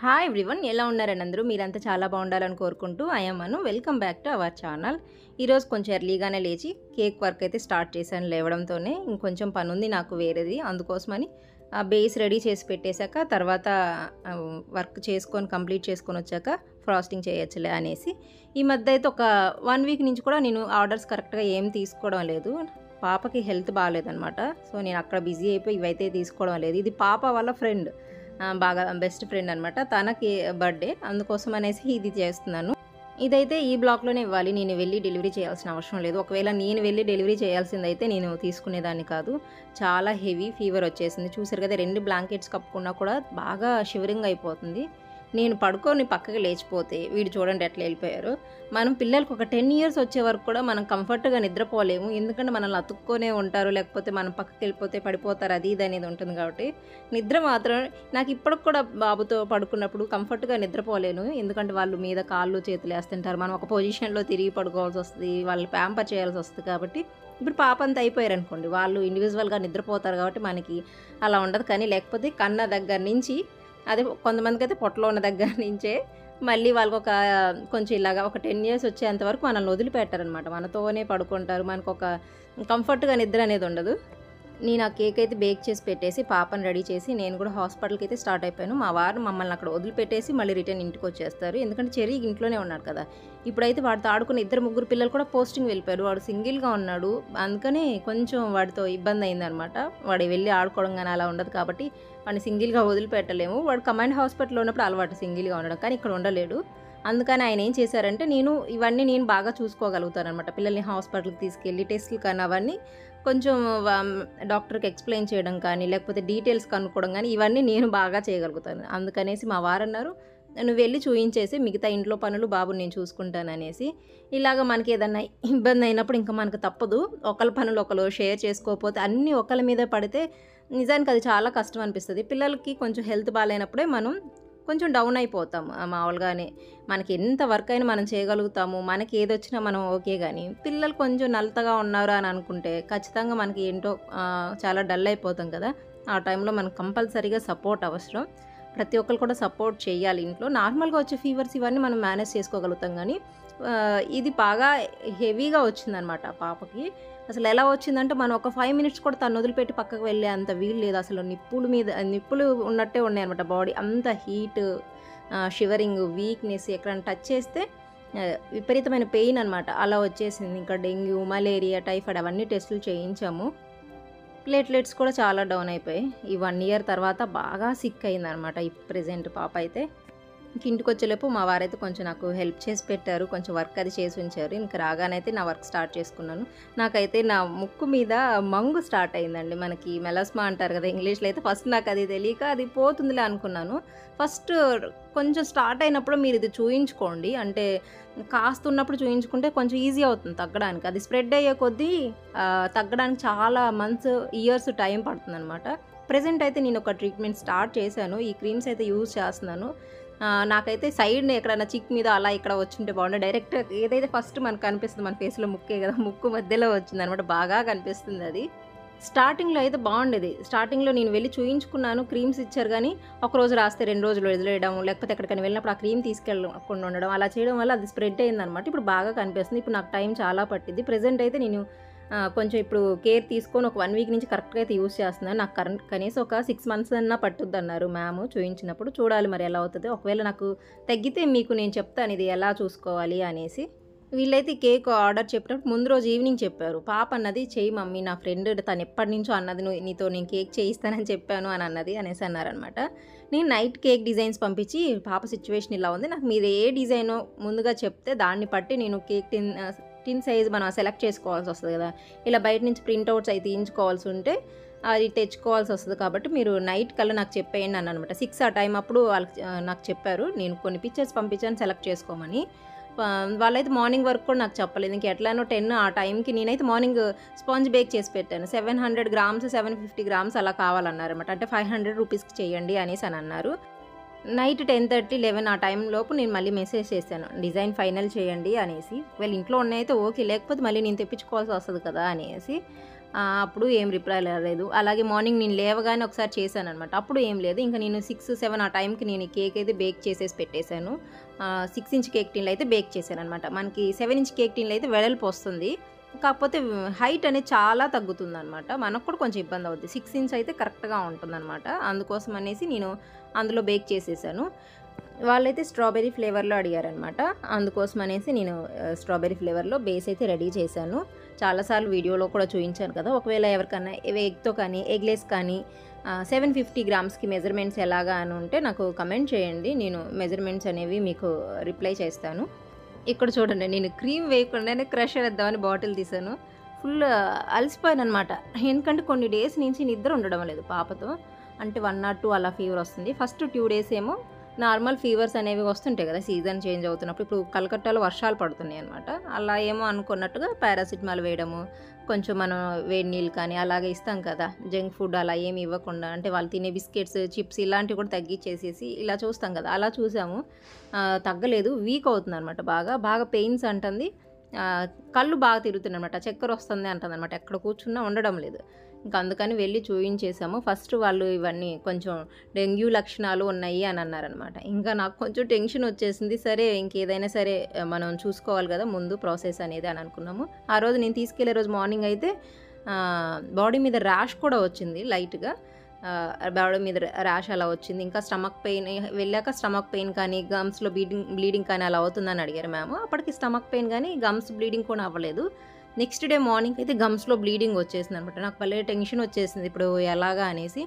Hi everyone, ఎలా ఉన్నారండి అందరూ? మీరంతా చాలా బాగుండాలని కోరుకుంటూ I am Anu. Welcome back to our channel. ఈరోజు కొంచెం ఎర్లీగానే లేచి కేక్ వర్క్ అయితే స్టార్ట్ చేశాను. లేవడంతోనే ఇంకొంచెం పని ఉంది నాకు వేరేది, అందుకోసమని బేస్ రెడీ చేసి పెట్టేశాక తర్వాత వర్క్ చేసుకొని కంప్లీట్ చేసుకొని వచ్చాక ఫ్రాస్టింగ్ చేయొచ్చులే అనేసి ఈ మధ్య అయితే ఒక 1 వీక్ నుంచి కూడా నేను ఆర్డర్స్ కరెక్ట్గా ఏం తీసుకోవడం లేదు. పాపకి హెల్త్ బాగాలేదనమాట. సో నేను అక్కడ బిజీ అయిపోయి ఇవైతే తీసుకోవడం లేదు. ఇది పాప వాళ్ళ ఫ్రెండ్, బాగా బెస్ట్ ఫ్రెండ్ అనమాట. తనకి బర్త్డే, అందుకోసం అనేసి ఇది చేస్తున్నాను. ఇదైతే ఈ బ్లాక్లోనే ఇవ్వాలి, నేను వెళ్ళి డెలివరీ చేయాల్సిన అవసరం లేదు. ఒకవేళ నేను వెళ్ళి డెలివరీ చేయాల్సిందైతే నేను తీసుకునేదాన్ని కాదు. చాలా హెవీ ఫీవర్ వచ్చేసింది. చూసారు కదా, 2 బ్లాంకెట్స్ కప్పుకున్నా కూడా బాగా షివరింగ్ అయిపోతుంది. నేను పడుకొని పక్కకి లేచిపోతే వీడు చూడండి ఎట్లా వెళ్ళిపోయారు. మనం పిల్లలకు ఒక 10 ఇయర్స్ వచ్చే వరకు కూడా మనం కంఫర్ట్గా నిద్రపోలేము, ఎందుకంటే మనల్ని అతుక్కొనే ఉంటారు, లేకపోతే మనం పక్కకి వెళ్ళిపోతే పడిపోతారు, అది ఇది అనేది ఉంటుంది. కాబట్టి నిద్ర మాత్రం నాకు ఇప్పటికి కూడా బాబుతో పడుకున్నప్పుడు కంఫర్ట్గా నిద్రపోలేను, ఎందుకంటే వాళ్ళు మీద కాళ్ళు చేతులు వేస్తుంటారు, మనం ఒక పొజిషన్లో తిరిగి పడుకోవాల్సి వస్తుంది, వాళ్ళు ప్యాంపర్ చేయాల్సి వస్తుంది. కాబట్టి ఇప్పుడు పాప అంతా అయిపోయారు అనుకోండి, వాళ్ళు ఇండివిజువల్గా నిద్రపోతారు కాబట్టి మనకి అలా ఉండదు. కానీ లేకపోతే కన్న దగ్గర నుంచి, అదే కొంతమందికి అయితే పొట్టలో ఉన్న దగ్గర నుంచే మళ్ళీ వాళ్ళకి ఒక కొంచెం ఇలాగా ఒక 10 ఇయర్స్ వచ్చేంత వరకు మనల్ని వదిలిపెట్టారనమాట. మనతోనే పడుకుంటారు, మనకు ఒక కంఫర్ట్గా నిద్ర అనేది ఉండదు. నేను ఆ కేక్ అయితే బేక్ చేసి పెట్టేసి పాపను రెడీ చేసి నేను కూడా హాస్పిటల్కి అయితే స్టార్ట్ అయిపోయాను. మా వారు మమ్మల్ని అక్కడ వదిలిపెట్టేసి మళ్ళీ రిటర్న్ ఇంటికి వచ్చేస్తారు, ఎందుకంటే చెర్రీ ఇంట్లోనే ఉన్నాడు కదా. ఇప్పుడైతే వాడితో ఆడుకున్న 2-3 పిల్లలు కూడా పోస్టింగ్ వెళ్ళిపోయారు. వాడు సింగిల్గా ఉన్నాడు, అందుకని కొంచెం వాడితో ఇబ్బంది అయిందనమాట. వాడు వెళ్ళి ఆడుకోవడం కానీ అలా ఉండదు కాబట్టి వాడిని సింగిల్గా వదిలిపెట్టలేము. వాడు కమాండ్ హాస్పిటల్లో ఉన్నప్పుడు అలవాటు సింగిల్గా ఉండడం, కానీ ఇక్కడ ఉండలేడు. అందుకని ఆయన ఏం చేశారంటే, ఇవన్నీ నేను బాగా చూసుకోగలుగుతాను అనమాట. పిల్లల్ని హాస్పిటల్కి తీసుకెళ్ళి టెస్టులు కానీ అవన్నీ కొంచెం డాక్టర్కి ఎక్స్ప్లెయిన్ చేయడం కానీ, లేకపోతే డీటెయిల్స్ కనుక్కోవడం కానీ, ఇవన్నీ నేను బాగా చేయగలుగుతాను. అందుకనేసి మా వారు అన్నారు, నువ్వు వెళ్ళి చూయించేసి మిగతా ఇంట్లో పనులు బాబుని నేను చూసుకుంటాననేసి. ఇలాగ మనకి ఏదన్నా ఇబ్బంది అయినప్పుడు ఇంకా మనకు తప్పదు, ఒకళ్ళ పనులు ఒకరు షేర్ చేసుకోకపోతే అన్నీ ఒకళ్ళ మీద పడితే నిజానికి అది చాలా కష్టం అనిపిస్తుంది. పిల్లలకి కొంచెం హెల్త్ బాగాలేనప్పుడే మనం కొంచెం డౌన్ అయిపోతాము. మామూలుగానే మనకి ఎంత వర్క్ అయినా మనం చేయగలుగుతాము, మనకి ఏదొచ్చినా మనం ఓకే. కానీ పిల్లలు కొంచెం నలతగా ఉన్నారు అని అనుకుంటే ఖచ్చితంగా మనకి ఏంటో చాలా డల్ అయిపోతాం కదా. ఆ టైంలో మనకు కంపల్సరీగా సపోర్ట్ అవసరం. ప్రతి ఒక్కరు కూడా సపోర్ట్ చేయాలి. ఇంట్లో నార్మల్గా వచ్చే ఫీవర్స్ ఇవన్నీ మనం మేనేజ్ చేసుకోగలుగుతాం, కానీ ఇది బాగా హెవీగా వచ్చిందనమాట పాపకి. అసలు ఎలా వచ్చిందంటే, మనం ఒక 5 మినిట్స్ కూడా తను వదిలిపెట్టి పక్కకు వెళ్ళే అంత వీలు లేదు. అసలు నిప్పులు ఉన్నట్టే ఉన్నాయి అనమాట. బాడీ అంత హీట్, షివరింగ్, వీక్నెస్, ఎక్కడైనా టచ్ చేస్తే విపరీతమైన పెయిన్ అనమాట. అలా వచ్చేసింది. ఇంకా డెంగ్యూ, మలేరియా, టైఫాయిడ్ అవన్నీ టెస్టులు చేయించాము. ప్లేట్లెట్స్ కూడా చాలా డౌన్ అయిపోయాయి. ఈ 1 ఇయర్ తర్వాత బాగా సిక్ అయిందనమాట ఈ ప్రెజెంట్ పాప అయితే. ఇంటికి వచ్చేలోపు మా వారైతే కొంచెం నాకు హెల్ప్ చేసి పెట్టారు, కొంచెం వర్క్ అది చేసి ఉంచారు. ఇంకా రాగానైతే నా వర్క్ స్టార్ట్ చేసుకున్నాను. నాకైతే నా ముక్కు మీద మంగు స్టార్ట్ అయిందండి. మనకి మెలస్మా అంటారు కదా ఇంగ్లీష్లో. అయితే ఫస్ట్ నాకు అది తెలియక అది పోతుందిలే అనుకున్నాను. ఫస్ట్ కొంచెం స్టార్ట్ అయినప్పుడు మీరు ఇది చూయించుకోండి, అంటే కాస్తున్నప్పుడు చూయించుకుంటే కొంచెం ఈజీ అవుతుంది తగ్గడానికి. అది స్ప్రెడ్ అయ్యే కొద్దీ తగ్గడానికి చాలా మంత్స్, ఇయర్స్ టైం పడుతుంది అనమాట. ప్రెజెంట్ అయితే నేను ఒక ట్రీట్మెంట్ స్టార్ట్ చేశాను. ఈ క్రీమ్స్ అయితే యూజ్ చేస్తున్నాను. నాకైతే సైడ్ని ఎక్కడైనా చిక్ మీద అలా ఇక్కడ వచ్చుంటే బాగుండే. డైరెక్ట్ ఏదైతే ఫస్ట్ మనకు కనిపిస్తుంది మన ఫేస్లో ముక్కే కదా, ముక్కు మధ్యలో వచ్చింది అనమాట. బాగా కనిపిస్తుంది అది. స్టార్టింగ్లో అయితే బాగుండేది. స్టార్టింగ్లో నేను వెళ్ళి చూయించుకున్నాను, క్రీమ్స్ ఇచ్చారు, కానీ ఒకరోజు రాస్తే 2 రోజులు వదిలేయడం, లేకపోతే ఎక్కడికైనా వెళ్ళినప్పుడు ఆ క్రీమ్ తీసుకెళ్ళకుండా ఉండడం, అలా చేయడం వల్ల అది స్ప్రెడ్ అయిందనమాట. ఇప్పుడు బాగా కనిపిస్తుంది. ఇప్పుడు నాకు టైం చాలా పట్టింది. ప్రెజెంట్ అయితే నేను కొంచెం ఇప్పుడు కేర్ తీసుకొని ఒక 1 వీక్ నుంచి కరెక్ట్గా అయితే యూజ్ చేస్తున్నాను. నాకు కనీసం ఒక 6 మంత్స్ అన్నా పట్టుద్ది అన్నారు మ్యామ్ చూయించినప్పుడు. చూడాలి మరి ఎలా అవుతుంది. ఒకవేళ నాకు తగ్గితే మీకు నేను చెప్తాను ఇది ఎలా చూసుకోవాలి అనేసి. వీళ్ళైతే కేక్ ఆర్డర్ చెప్పినప్పుడు ముందు రోజు ఈవినింగ్ చెప్పారు. పాప అన్నది, చెయ్యి మమ్మీ, నా ఫ్రెండ్ తను ఎప్పటి నుంచో అన్నది, నీతో నేను కేక్ చేయిస్తానని చెప్పాను అని అన్నది అనేసి అన్నారనమాట. నేను నైట్ కేక్ డిజైన్స్ పంపించి, పాప సిచ్యువేషన్ ఇలా ఉంది, నాకు మీరు ఏ డిజైనో ముందుగా చెప్తే దాన్ని బట్టి నేను కేక్ టిన్ సైజ్ మనం సెలెక్ట్ చేసుకోవాల్సి వస్తుంది కదా. ఇలా బయట నుంచి ప్రింట్అవుట్స్ అయితే తీయించుకోవాల్సి ఉంటే అది తెచ్చుకోవాల్సి వస్తుంది. కాబట్టి మీరు నైట్ కల్లా నాకు చెప్పేయండి అని అనమాట. 6 ఆ టైం అప్పుడు వాళ్ళకి నాకు చెప్పారు. నేను కొన్ని పిక్చర్స్ పంపించాను సెలెక్ట్ చేసుకోమని. వాళ్ళైతే మార్నింగ్ వరకు కూడా నాకు చెప్పలేదు. ఇంక ఎట్లానో 10 ఆ టైంకి నేనైతే మార్నింగ్ స్పాంజ్ బేక్ చేసి పెట్టాను. 700 గ్రామ్స్ 750 గ్రామ్స్ అలా కావాలన్నారన్నమాట. అంటే 500 రూపీస్కి చేయండి అనేసి అని అన్నారు. నైట్ 10:30, 11 ఆ టైంలోపు నేను మళ్ళీ మెసేజ్ చేశాను, డిజైన్ ఫైనల్ చేయండి అనేసి. వీళ్ళు ఇంట్లో ఉన్నాయితే ఓకే, లేకపోతే మళ్ళీ నేను తెప్పించుకోవాల్సి వస్తుంది కదా అనేసి. అప్పుడు ఏం రిప్లై రాలేదు. అలాగే మార్నింగ్ నేను లేవగానే ఒకసారి చేశాననమాట. అప్పుడు ఏం లేదు. ఇంక నేను 6, 7 ఆ టైంకి నేను ఈ కేక్ అయితే బేక్ చేసేసి పెట్టేశాను. 6 ఇంచ్ కేక్ టిన్‌లో అయితే బేక్ చేశాననమాట. మనకి 7 ఇంచ్ కేక్ టిన్‌లో అయితే వెడల్పు వస్తుంది. కాకపోతే హైట్ అనేది చాలా తగ్గుతుందనమాట. మనకు కూడా కొంచెం ఇబ్బంది అవుద్ది. 6 ఇంచ్ అయితే కరెక్ట్‌గా ఉంటుందనమాట. అందుకోసం అనేసి నేను అందులో బేక్ చేసేసాను. వాళ్ళైతే స్ట్రాబెర్రీ ఫ్లేవర్‌లో అడిగారనమాట. అందుకోసం అనేసి నేను స్ట్రాబెర్రీ ఫ్లేవర్‌లో బేస్ అయితే రెడీ చేశాను. చాలా సార్లు వీడియోలో కూడా చూయించాను కదా! ఒకవేళ ఎవరికన్నా ఎగ్‌తో కానీ, ఎగ్‌లెస్ కానీ 750 గ్రామ్స్‌కి మెజర్‌మెంట్స్ ఎలాగా అని ఉంటే నాకు కమెంట్ చేయండి. నేను మెజర్‌మెంట్స్ అనేవి మీకు రిప్లై చేస్తాను. ఇక్కడ చూడండి, నేను క్రీమ్ వేయకుండానే క్రష్ వేద్దామని బాటిల్ తీశాను. ఫుల్ అలసిపోయాననమాట. ఎందుకంటే కొన్ని డేస్ నుంచి నిద్ర ఉండడం లేదు పాపతో. అంటే 1 ఆర్ 2 అలా ఫీవర్ వస్తుంది. ఫస్ట్ 2 డేస్ ఏమో నార్మల్ ఫీవర్స్ అనేవి వస్తుంటాయి కదా! సీజన్ చేంజ్ అవుతున్నప్పుడు. ఇప్పుడు కలకట్టాలో వర్షాలు పడుతున్నాయి అనమాట. అలా ఏమో అనుకున్నట్టుగా పారాసిటమాల్ వేయడము, కొంచెం మనం వేడి నీళ్ళు కానీ అలాగే ఇస్తాం కదా! జంక్ ఫుడ్ అలా ఏమి ఇవ్వకుండా, అంటే వాళ్ళు తినే బిస్కెట్స్, చిప్స్ ఇలాంటివి కూడా తగ్గించేసేసి ఇలా చూస్తాం కదా! అలా చూసాము. తగ్గలేదు. వీక్ అవుతుందనమాట బాగా. బాగా పెయిన్స్ అంటుంది. కళ్ళు బాగా తిరుగుతున్నాయనమాట. చక్కెర వస్తుంది అంటుందనమాట. ఎక్కడ కూర్చున్నా ఉండడం లేదు. ఇంక అందుకని వెళ్ళి చూయించేసాము. ఫస్ట్ వాళ్ళు ఇవన్నీ కొంచెం డెంగ్యూ లక్షణాలు ఉన్నాయి అని అన్నారనమాట. ఇంకా నాకు కొంచెం టెన్షన్ వచ్చేసింది. సరే ఇంకేదైనా సరే మనం చూసుకోవాలి కదా ముందు ప్రాసెస్ అనేది అని అనుకున్నాము. ఆ రోజు నేను తీసుకెళ్ళే రోజు మార్నింగ్ అయితే బాడీ మీద ర్యాష్ కూడా వచ్చింది లైట్‌గా. బాడీ మీద ర్యాష్ అలా వచ్చింది. ఇంకా స్టమక్ పెయిన్ వెళ్ళాక స్టమక్ పెయిన్ కానీ, గమ్స్‌లో బ్లీడింగ్ కానీ అలా అవుతుందని అడిగారు మ్యామ్. అప్పటికి స్టమక్ పెయిన్ కానీ, గమ్స్ బ్లీడింగ్ కూడా అవ్వలేదు. నెక్స్ట్ డే మార్నింగ్ అయితే గమ్స్‌లో బ్లీడింగ్ వచ్చేసిందనమాట. నాకు భలే టెన్షన్ వచ్చేసింది. ఇప్పుడు ఎలాగా అనేసి.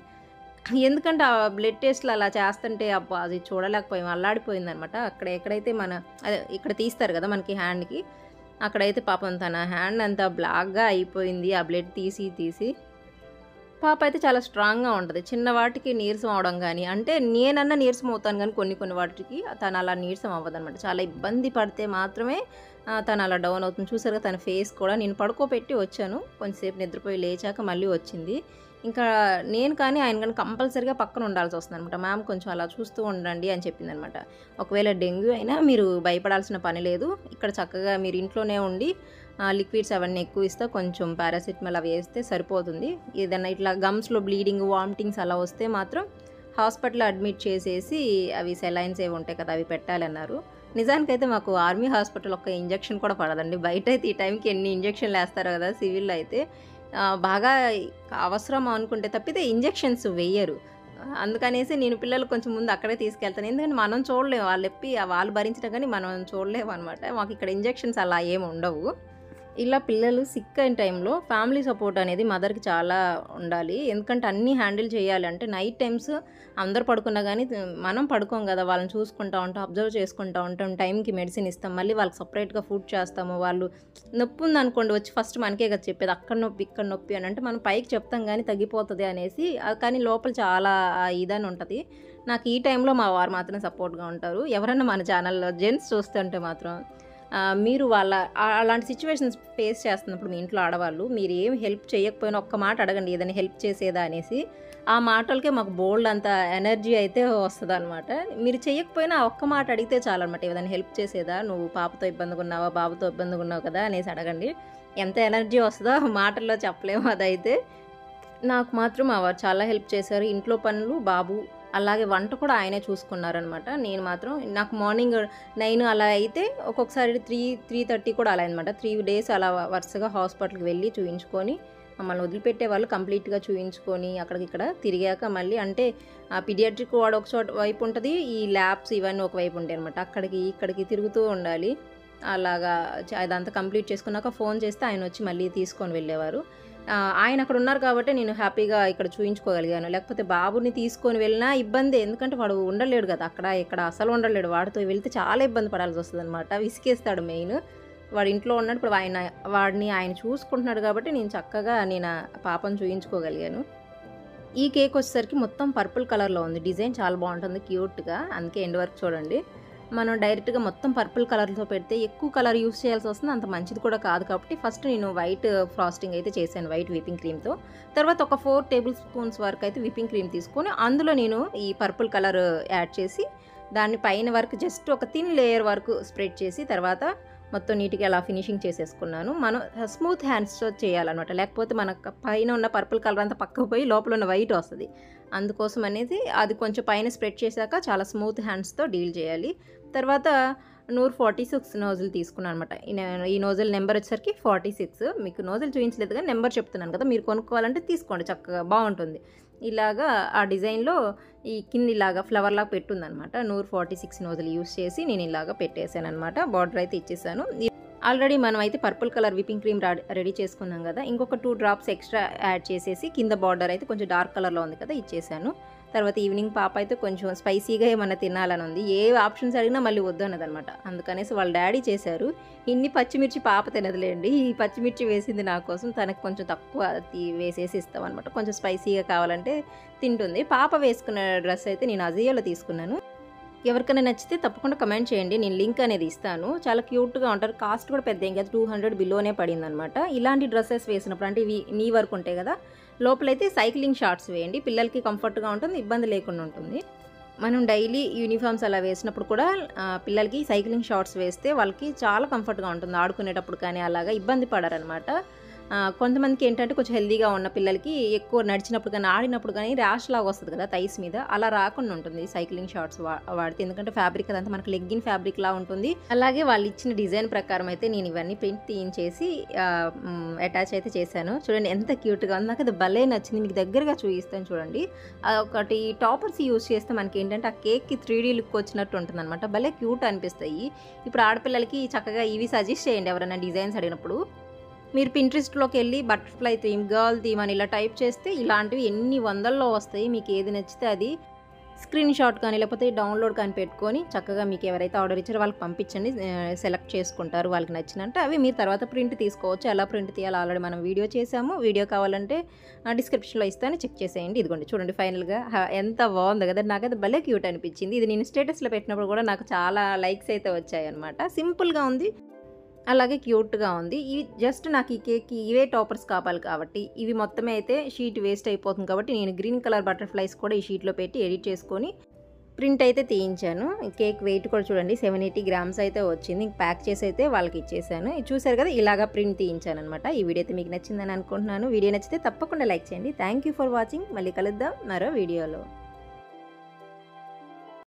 ఎందుకంటే ఆ బ్లడ్ టెస్ట్‌లు అలా చేస్తుంటే అబ్బా! అది చూడలేకపోయాం. అల్లాడిపోయిందనమాట. అక్కడ ఎక్కడైతే అదే ఇక్కడ తీస్తారు కదా మనకి హ్యాండ్‌కి, అక్కడైతే పాపం తన హ్యాండ్ అంతా బ్లాక్‌గా అయిపోయింది. ఆ బ్లడ్ తీసి. పాప అయితే చాలా స్ట్రాంగ్‌గా ఉంటది. చిన్న వాటికి నీరసం అవ్వడం గానీ, అంటే నేనన్నా నీరసం అవుతాను గానీ కొన్ని వాటికి తను అలా నీరసం అవ్వదనమాట. చాలా ఇబ్బంది పడితే మాత్రమే తను అలా డౌన్ అవుతుంది. చూసారుగా తన ఫేస్ కూడా నేను పడుకోబెట్టి వచ్చాను. కొంచెంసేపు నిద్రపోయి లేచాక మళ్ళీ వచ్చింది. ఇంకా నేను కానీ ఆయన కానీ కంపల్సరీగా పక్కన ఉండాల్సొస్తుందనమాట. మ్యామ్ కొంచెం అలా చూస్తూ ఉండండి అని చెప్పిందనమాట. ఒకవేళ డెంగ్యూ అయినా మీరు భయపడాల్సిన పని లేదు. ఇక్కడ చక్కగా మీరు ఇంట్లోనే ఉండి లిక్విడ్స్ అవన్నీ ఎక్కువ ఇస్తా, కొంచెం పారాసిటమాల్ అవి వేస్తే సరిపోతుంది. ఏదన్నా ఇట్లా గమ్స్‌లో బ్లీడింగ్, వామిటింగ్స్ అలా వస్తే మాత్రం హాస్పిటల్‌లో అడ్మిట్ చేసేసి అవి సెలైన్స్ ఏవి ఉంటాయి కదా! అవి పెట్టాలన్నారు. నిజానికైతే మాకు ఆర్మీ హాస్పిటల్ ఒక్క ఇంజెక్షన్ కూడా పడదండి. బయటైతే ఈ టైంకి ఎన్ని ఇంజెక్షన్‌లు ఏస్తారో కదా! సివిల్‌లో అయితే బాగా అవసరం అనుకుంటే తప్పితే ఇంజెక్షన్స్ వెయ్యరు. అందుకనేసి నేను పిల్లలు కొంచెం ముందు అక్కడే తీసుకెళ్తాను. ఎందుకంటే మనం చూడలేము. వాళ్ళు భరించినా కానీ మనం చూడలేమనమాట. మాకు ఇక్కడ ఇంజెక్షన్స్ అలా ఏమి ఉండవు. ఇలా పిల్లలు సిక్ అయిన టైంలో ఫ్యామిలీ సపోర్ట్ అనేది మదర్‌కి చాలా ఉండాలి. ఎందుకంటే అన్నీ హ్యాండిల్ చేయాలి. అంటే నైట్ టైమ్స్ అందరూ పడుకున్నా గానీ మనం పడుకోం గదా! వాళ్ళని చూసుకుంటా ఉంటాం, అబ్జర్వ్ చేసుకుంటా ఉంటాం, టైంకి మెడిసిన్ ఇస్తాం. మళ్ళీ వాళ్ళకి సెపరేట్‌గా ఫుడ్ చేస్తాము. వాళ్ళు నొప్పి ఉందనుకోండి వచ్చి ఫస్ట్ మనకే కదా చెప్పేది. అక్కడ నొప్పి, ఇక్కడ నొప్పి అని. అంటే మనం పైకి చెప్తాం గానీ తగ్గిపోతది అనేసి. కానీ లోపల చాలా ఇదని ఉంటది. నాకు ఈ టైంలో మా వారు మాత్రం సపోర్ట్‌గా ఉంటారు. ఎవరన్నా మన ఛానల్‌లో జెంట్స్ చూస్తుంటే మాత్రం మీరు అలాంటి సిట్యుయేషన్స్ ఫేస్ చేస్తున్నప్పుడు మీ ఇంట్లో ఆడవాళ్ళు మీరు ఏమి హెల్ప్ చేయకపోయినా ఒక్క మాట అడగండి, ఏదైనా హెల్ప్ చేసేదా అనేసి. ఆ మాటలకే మాకు బోల్డ్ అంత ఎనర్జీ అయితే వస్తుందనమాట. మీరు చేయకపోయినా ఆ ఒక్క మాట అడిగితే చాలన్నమాట. ఏదైనా హెల్ప్ చేసేదా, నువ్వు పాపతో ఇబ్బందిగా ఉన్నావా, బాబుతో ఇబ్బందిగా ఉన్నావు కదా అనేసి అడగండి. ఎంత ఎనర్జీ వస్తుందో మాటల్లో చెప్పలేము అదైతే. నాకు మాత్రం మా వారు చాలా హెల్ప్ చేశారు. ఇంట్లో పనులు, బాబు, అలాగే వంట కూడా ఆయనే చూసుకున్నారనమాట. నేను మాత్రం నాకు మార్నింగ్ 9 అలా అయితే ఒక్కొక్కసారి 3:30 కూడా అలా అయిందనమాట. 3 డేస్ అలా వరుసగా హాస్పిటల్‌కి వెళ్ళి చూయించుకొని మమ్మల్ని వదిలిపెట్టేవాళ్ళు. కంప్లీట్‌గా చూయించుకొని అక్కడికిక్కడ తిరిగాక మళ్ళీ అంటే పీడియాట్రిక్ వార్డ్ ఒక చోట వైపు ఉంటుంది. ఈ ల్యాబ్స్ ఇవన్నీ ఒకవైపు ఉంటాయనమాట. అక్కడికి ఇక్కడికి తిరుగుతూ ఉండాలి. అలాగా అదంతా కంప్లీట్ చేసుకున్నాక ఫోన్ చేస్తే ఆయన వచ్చి మళ్ళీ తీసుకొని వెళ్ళేవారు. ఆయన అక్కడ ఉన్నారు కాబట్టి నేను హ్యాపీగా ఇక్కడ చూయించుకోగలిగాను. లేకపోతే బాబుని తీసుకొని వెళ్ళినా ఇబ్బందే. ఎందుకంటే వాడు ఉండలేడు కదా! అక్కడ ఇక్కడ అసలు ఉండలేడు. వాడితో వెళ్తే చాలా ఇబ్బంది పడాల్సి వస్తదనమాట. విసిగేస్తాడు మెయిన్. వాడు ఇంట్లో ఉన్నాడు. ఇప్పుడు వాడిని ఆయన చూసుకుంటున్నాడు కాబట్టి నేను చక్కగా పాపను చూయించుకోగలిగాను. ఈ కేక్ వచ్చేసరికి మొత్తం పర్పుల్ కలర్‌లో ఉంది. డిజైన్ చాలా బాగుంటుంది క్యూట్‌గా. అందుకే ఎండ్ వరకు చూడండి. మనం డైరెక్ట్‌గా మొత్తం పర్పుల్ కలర్‌తో పెడితే ఎక్కువ కలర్ యూజ్ చేయాల్సి వస్తుంది. అంత మంచిది కూడా కాదు కాబట్టి ఫస్ట్ నేను వైట్ ఫ్రాస్టింగ్ అయితే చేశాను వైట్ విప్పింగ్ క్రీమ్‌తో. తర్వాత ఒక 4 టేబుల్ స్పూన్స్ వరకు అయితే విప్పింగ్ క్రీమ్ తీసుకొని అందులో నేను ఈ పర్పుల్ కలర్ యాడ్ చేసి దాన్ని పైన వరకు జస్ట్ ఒక థిన్ లేయర్ వరకు స్ప్రెడ్ చేసి తర్వాత మొత్తం నీట్గా అలా ఫినిషింగ్ చేసేసుకున్నాను. మనం స్మూత్ హ్యాండ్స్తో చేయాలన్నమాట, లేకపోతే మనకు పైన ఉన్న పర్పుల్ కలర్ అంతా పక్కకు పోయి లోపల ఉన్న వైట్ వస్తుంది. అందుకోసం అనేది అది కొంచెం పైన స్ప్రెడ్ చేశాక చాలా స్మూత్ హ్యాండ్స్తో డీల్ చేయాలి. తర్వాత 146 నోజులు తీసుకున్నాను అనమాట. ఈ నోజుల్ నెంబర్ వచ్చేసరికి 46. మీకు నోజులు చూపించలేదు కానీ నెంబర్ చెప్తున్నాను కదా, మీరు కొనుక్కోవాలంటే తీసుకోండి, చక్కగా బాగుంటుంది. ఇలాగా ఆ డిజైన్లో ఈ కింద ఇలాగా ఫ్లవర్ లాగా పెట్టుందనమాట. 146 నోజులు యూస్ చేసి నేను ఇలాగా పెట్టేశాను అనమాట. బార్డర్ అయితే ఇచ్చేసాను. ఆల్రెడీ మనం అయితే purple colour whipping cream ready చేసుకున్నాం కదా, ఇంకొక 2 డ్రాప్స్ ఎక్స్ట్రా యాడ్ చేసేసి కింద బార్డర్ అయితే కొంచెం డార్క్ కలర్లో ఉంది కదా ఇచ్చేసాను. తర్వాత ఈవినింగ్ పాప అయితే కొంచెం స్పైసీగా ఏమన్నా తినాలని ఉంది. ఏ ఆప్షన్స్ అడిగినా మళ్ళీ వద్దు అన్నదనమాట. అందుకనేసి వాళ్ళ డాడీ చేశారు. ఇన్ని పచ్చిమిర్చి పాప తినదులేండి, ఈ పచ్చిమిర్చి వేసింది నా కోసం, తనకు కొంచెం తక్కువ వేసేసి ఇస్తాం అనమాట. కొంచెం స్పైసీగా కావాలంటే తింటుంది. పాప వేసుకున్న డ్రెస్ అయితే నేను అజియోలో తీసుకున్నాను. ఎవరికైనా నచ్చితే తప్పకుండా కమెంట్ చేయండి, నేను లింక్ అనేది ఇస్తాను. చాలా క్యూట్గా ఉంటారు. కాస్ట్ కూడా పెద్ద ఏం కాదు, 200 బిలోనే పడింది అనమాట. ఇలాంటి డ్రెస్సెస్ వేసినప్పుడు అంటే ఇవి నీ వరకు ఉంటాయి కదా, లోపలైతే సైక్లింగ్ షార్ట్స్ వేయండి, పిల్లలకి కంఫర్ట్గా ఉంటుంది, ఇబ్బంది లేకుండా ఉంటుంది. మనం డైలీ యూనిఫామ్స్ అలా వేసినప్పుడు కూడా పిల్లలకి సైక్లింగ్ షార్ట్స్ వేస్తే వాళ్ళకి చాలా కంఫర్ట్గా ఉంటుంది, ఆడుకునేటప్పుడు కానీ అలాగా ఇబ్బంది పడరనమాట. కొంతమందికి ఏంటంటే కొంచెం హెల్దీగా ఉన్న పిల్లలకి ఎక్కువ నడిచినప్పుడు కానీ ఆడినప్పుడు కానీ ర్యాష్ లాగా వస్తుంది కదా థైస్ మీద, అలా రాకుండా ఉంటుంది సైక్లింగ్ షార్ట్స్ వాడితే. ఎందుకంటే ఫ్యాబ్రిక్ అదంతా మనకి లెగ్గిన్ ఫ్యాబ్రిక్ లా ఉంటుంది. అలాగే వాళ్ళు ఇచ్చిన డిజైన్ ప్రకారం అయితే నేను ఇవన్నీ ప్రింట్ తీయించేసి అటాచ్ అయితే చేశాను. చూడండి ఎంత క్యూట్గా ఉంది, నాకు అది భలే నచ్చింది. మీకు దగ్గరగా చూపిస్తాను చూడండి. ఒకటి టాపర్స్ యూజ్ చేస్తే మనకి ఏంటంటే ఆ కేక్కి 3D లుక్ వచ్చినట్టు ఉంటుంది అనమాట, భలే క్యూట్ అనిపిస్తాయి. ఇప్పుడు ఆడపిల్లలకి చక్కగా ఇవి సజెస్ట్ చేయండి ఎవరైనా డిజైన్స్ అడిగినప్పుడు. మీరు పింట్రెస్ట్లోకి వెళ్ళి బటర్ఫ్లై థీమ్, గర్ల్ థీమ్ అని ఇలా టైప్ చేస్తే ఇలాంటివి ఎన్ని వందల్లో వస్తాయి. మీకు ఏది నచ్చితే అది స్క్రీన్ షాట్ కానీ లేకపోతే డౌన్లోడ్ కానీ పెట్టుకొని చక్కగా మీకు ఎవరైతే ఆర్డర్ ఇచ్చారో వాళ్ళకి పంపించండి, సెలెక్ట్ చేసుకుంటారు వాళ్ళకి నచ్చినంటే. అవి మీరు తర్వాత ప్రింట్ తీసుకోవచ్చు. ఎలా ప్రింట్ తీయాలో ఆల్రెడీ మనం వీడియో చేసాము. వీడియో కావాలంటే డిస్క్రిప్షన్లో ఇస్తాను, చెక్ చేసేయండి. ఇదిగోండి చూడండి ఫైనల్గా ఎంత బాగుంది కదా, నాకైతే భలే క్యూట్ అనిపించింది. ఇది నేను స్టేటస్లో పెట్టినప్పుడు కూడా నాకు చాలా లైక్స్ అయితే వచ్చాయి అనమాట. సింపుల్గా ఉంది, అలాగే క్యూట్గా ఉంది. ఇవి జస్ట్ నాకు ఈ కేక్కి ఇవే టాపర్స్ కావాలి కాబట్టి ఇవి మొత్తమే అయితే షీట్ వేస్ట్ అయిపోతుంది కాబట్టి నేను గ్రీన్ కలర్ బటర్ఫ్లైస్ కూడా ఈ షీట్లో పెట్టి ఎడిట్ చేసుకొని ప్రింట్ అయితే తీయించాను. కేక్ వెయిట్ కూడా చూడండి 780 గ్రామ్స్ అయితే వచ్చింది. ప్యాక్ చేసి అయితే వాళ్ళకి ఇచ్చేసాను. చూసారు కదా, ఇలాగా ప్రింట్ తీయించాను అనమాట. ఈ వీడియో అయితే మీకు నచ్చిందని అనుకుంటున్నాను. వీడియో నచ్చితే తప్పకుండా లైక్ చేయండి. Thank you for watching. మళ్ళీ కలుద్దాం మరో వీడియోలో.